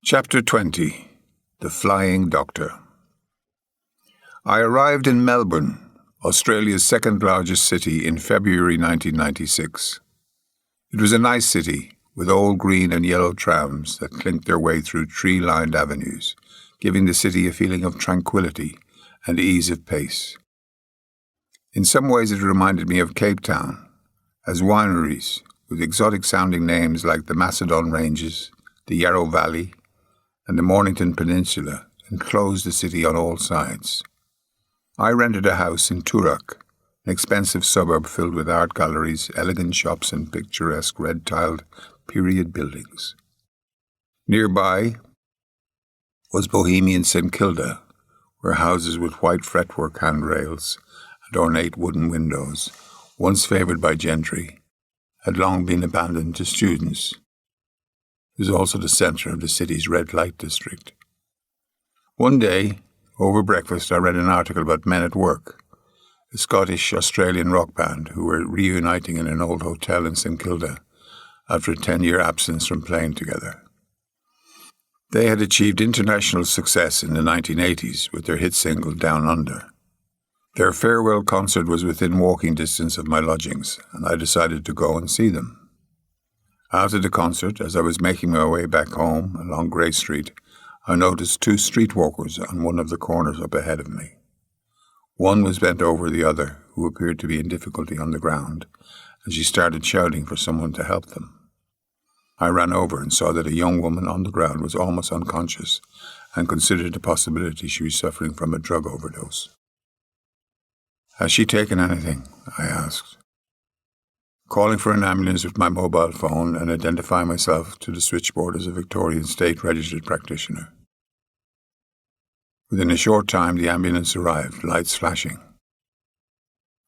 Chapter 20. The Flying Doctor. I arrived in Melbourne, Australia's second largest city, in February 1996. It was a nice city, with old green and yellow trams that clinked their way through tree-lined avenues, giving the city a feeling of tranquillity and ease of pace. In some ways it reminded me of Cape Town, as wineries, with exotic-sounding names like the Macedon Ranges, the Yarra Valley, and the Mornington Peninsula enclosed the city on all sides. I rented a house in Toorak, an expensive suburb filled with art galleries, elegant shops and picturesque red-tiled period buildings. Nearby was bohemian St Kilda, where houses with white fretwork handrails and ornate wooden windows, once favoured by gentry, had long been abandoned to students. It was also the centre of the city's red light district. One day, over breakfast, I read an article about Men at Work, a Scottish-Australian rock band who were reuniting in an old hotel in St Kilda after a 10-year absence from playing together. They had achieved international success in the 1980s with their hit single Down Under. Their farewell concert was within walking distance of my lodgings, and I decided to go and see them. After the concert, as I was making my way back home along Grey Street, I noticed two streetwalkers on one of the corners up ahead of me. One was bent over the other, who appeared to be in difficulty on the ground, and she started shouting for someone to help them. I ran over and saw that a young woman on the ground was almost unconscious and considered the possibility she was suffering from a drug overdose. "Has she taken anything?" I asked, calling for an ambulance with my mobile phone and identifying myself to the switchboard as a Victorian State Registered Practitioner. Within a short time, the ambulance arrived, lights flashing.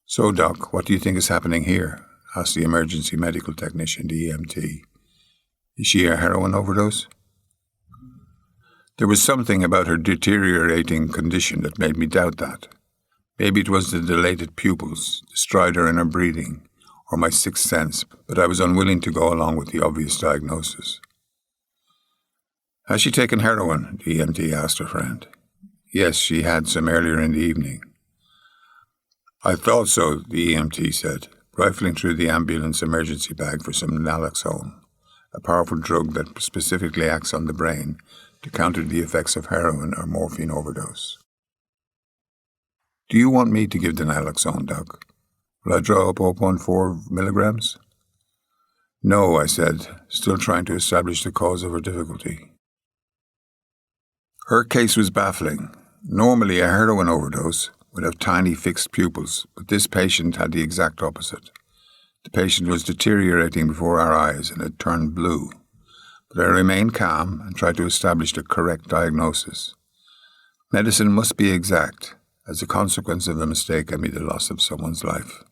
"So, Doc, what do you think is happening here?" asked the emergency medical technician, the EMT. "Is she a heroin overdose?" There was something about her deteriorating condition that made me doubt that. Maybe it was the dilated pupils, the stridor in her breathing, or my sixth sense, but I was unwilling to go along with the obvious diagnosis. "Has she taken heroin?" the EMT asked her friend. "Yes, she had some earlier in the evening." "I thought so," the EMT said, rifling through the ambulance emergency bag for some naloxone, a powerful drug that specifically acts on the brain to counter the effects of heroin or morphine overdose. "Do you want me to give the naloxone, Doc? Will I draw up 0.4 milligrams?" "No," I said, still trying to establish the cause of her difficulty. Her case was baffling. Normally, a heroin overdose would have tiny fixed pupils, but this patient had the exact opposite. The patient was deteriorating before our eyes and had turned blue, but I remained calm and tried to establish the correct diagnosis. Medicine must be exact, as the consequence of a mistake can be the loss of someone's life.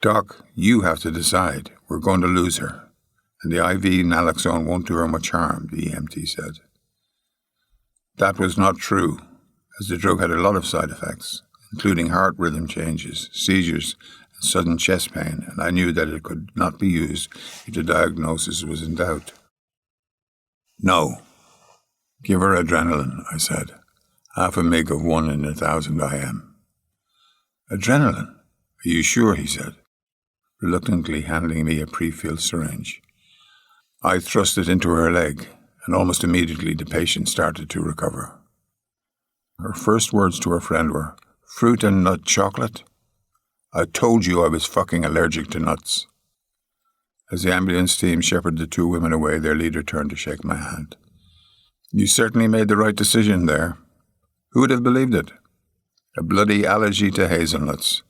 "Doc, you have to decide. We're going to lose her, and the IV naloxone won't do her much harm," the EMT said. That was not true, as the drug had a lot of side effects, including heart rhythm changes, seizures, and sudden chest pain, and I knew that it could not be used if the diagnosis was in doubt. "No. Give her adrenaline," I said. "Half a mg of 1 in 1,000 IM. "Adrenaline? Are you sure?" he said, reluctantly handing me a pre-filled syringe. I thrust it into her leg, and almost immediately the patient started to recover. Her first words to her friend were, "Fruit and nut chocolate? I told you I was fucking allergic to nuts." As the ambulance team shepherded the two women away, their leader turned to shake my hand. "You certainly made the right decision there. Who would have believed it? A bloody allergy to hazelnuts.